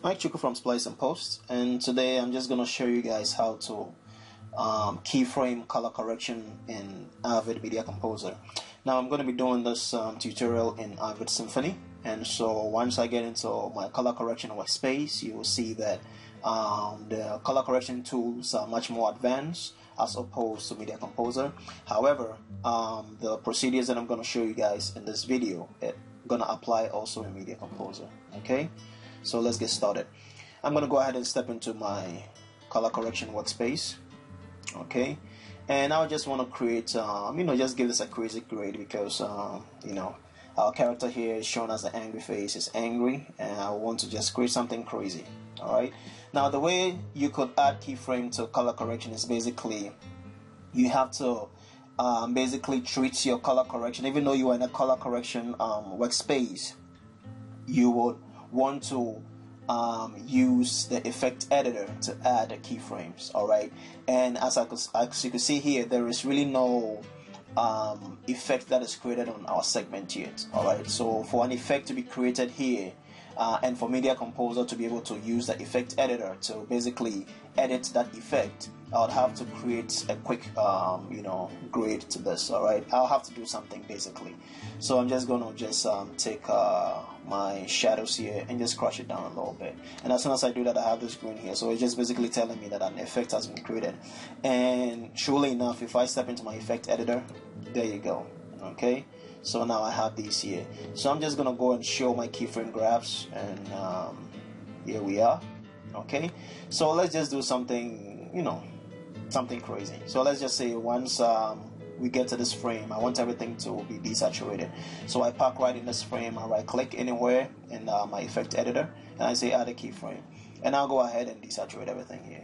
Mike Chuku from SpliceNPost, and today I'm just going to show you guys how to keyframe color correction in Avid Media Composer. Now I'm going to be doing this tutorial in Avid Symphony, and so once I get into my color correction workspace, you will see that the color correction tools are much more advanced as opposed to Media Composer. However, the procedures that I'm going to show you guys in this video are going to apply also in Media Composer. Okay, so let's get started. I'm going to go ahead and step into my color correction workspace. Okay, and I just want to create just give this a crazy grade because our character here is shown as the angry face, is angry, and I want to just create something crazy. Alright, now the way you could add keyframe to color correction is basically you have to basically treat your color correction. Even though you are in a color correction workspace, you would want to use the effect editor to add the keyframes. Alright, and as you can see here, there is really no effect that is created on our segment yet. Alright, so for an effect to be created here and for Media Composer to be able to use the effect editor to basically edit that effect, I would have to create a quick grade to this. Alright, I'll have to do something basically. So I'm just gonna take my shadows here and just crush it down a little bit, and as soon as I do that, I have this green here, so it's just basically telling me that an effect has been created. And surely enough, if I step into my effect editor, there you go. Okay, so now I have these here, so I'm just gonna go and show my keyframe graphs, and here we are. Okay, so let's just do something, something crazy. So let's just say once we get to this frame, I want everything to be desaturated, so I park right in this frame, I right click anywhere in my effect editor, and I say add a keyframe, and I'll go ahead and desaturate everything here.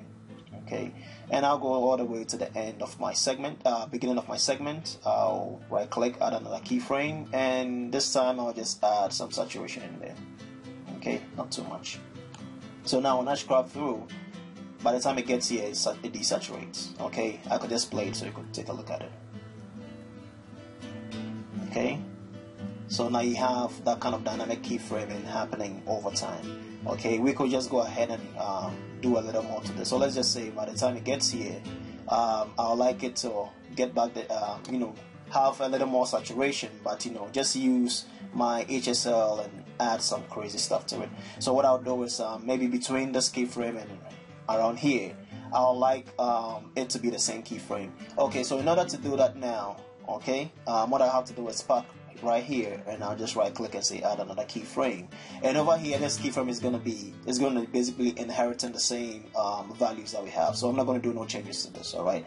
Okay, and I'll go all the way to the end of my segment, beginning of my segment. I'll right click, add another keyframe, and this time I'll just add some saturation in there. Okay, not too much. So now when I scrub through, by the time it gets here, it desaturates. Okay, I could just play it so you could take a look at it. Okay, so now you have that kind of dynamic keyframing happening over time. Okay, we could just go ahead and do a little more to this. So let's just say by the time it gets here, I'd like it to get back the have a little more saturation, but just use my HSL and add some crazy stuff to it. So what I'll do is maybe between this keyframe and around here, I'll like it to be the same keyframe. Okay, so in order to do that now, okay, what I have to do is park right here, and I'll just right click and say add another keyframe, and over here this keyframe is going to basically inheriting the same values that we have, so I'm not going to do no changes to this. Alright,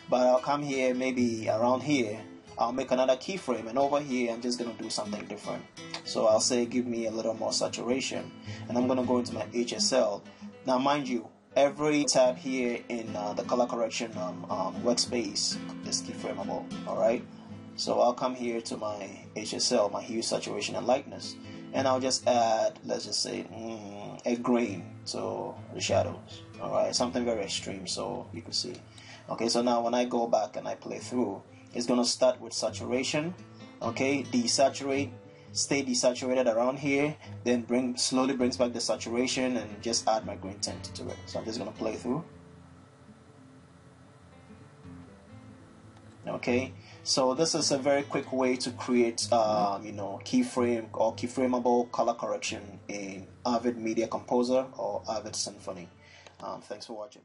but I'll come here, maybe around here I'll make another keyframe, and over here I'm just going to do something different. So I'll say give me a little more saturation, and I'm going to go into my HSL. Now mind you, every tab here in the color correction workspace is keyframeable. Alright, so I'll come here to my HSL, my hue, saturation, and lightness, and I'll just add, let's just say, a grain to the shadows. Alright, something very extreme so you can see. Okay, so now when I go back and I play through, it's going to start with saturation. Okay, desaturate, stay desaturated around here, then slowly brings back the saturation, and just add my green tint to it. So I'm just going to play through. Okay, so this is a very quick way to create keyframe or keyframeable color correction in Avid Media Composer or Avid Symphony. Thanks for watching.